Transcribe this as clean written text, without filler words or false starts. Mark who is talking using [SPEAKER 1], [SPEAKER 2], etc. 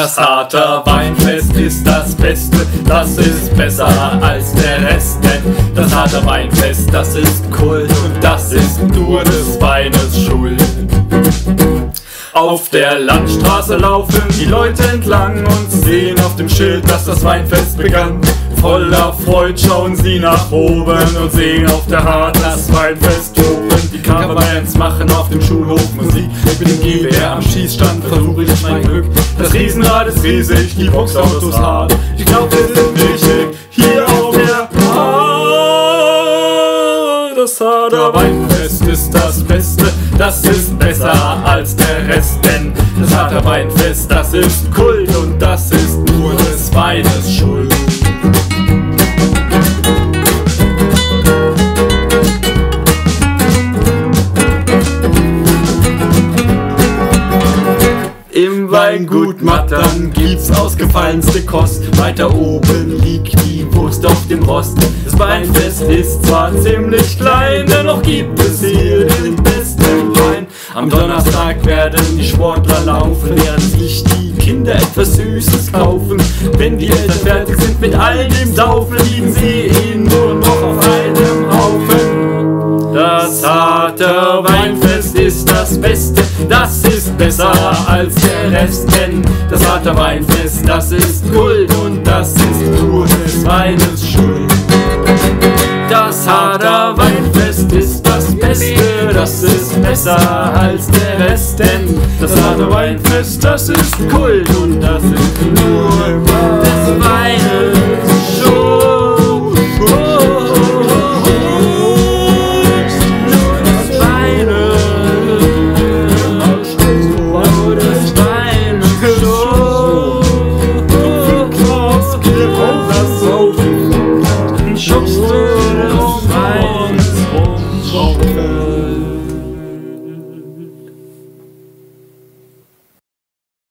[SPEAKER 1] Das Harter Weinfest ist das Beste, das ist besser als der Rest, denn das Harter Weinfest, das ist Kult und das ist nur des Weines Schuld. Auf der Landstraße laufen die Leute entlang und sehen auf dem Schild, dass das Weinfest begann. Voller Freude schauen sie nach oben und sehen auf der Hart das Weinfest toben. Die Coverbands machen auf dem Schulhof Musik. Mit dem Gewehr am Schießstand versuche ich mein Glück. Das Riesenrad ist riesig, die Boxautos hart. Ich glaub, wir sind richtig hier auf der Hart. Das Harter Weinfest ist das Beste, das ist besser als der Rest, denn das Harter Weinfest, das ist Kult und das ist nur des Weines Schuld. Im Weingut Mattern gibt's ausgefallenste Kost. Weiter oben liegt die Wurst auf dem Rost. Das Weinfest ist zwar ziemlich klein, dennoch gibt es hier den besten Wein. Am Donnerstag werden die Sportler laufen, während sich die Kinder etwas Süßes kaufen. Wenn die Eltern fertig sind mit all dem Saufen, liegen sie nur noch auf einem Haufen. Das Harter Weinfest ist das Beste, das ist besser als der Rest, denn das Harter Weinfest, das ist Kult und das ist nur des Weines Schuld. Das Harter Weinfest ist das Beste, das ist besser als der Rest, denn das Harter Weinfest, das ist Kult und das ist nur des Weines Schuld.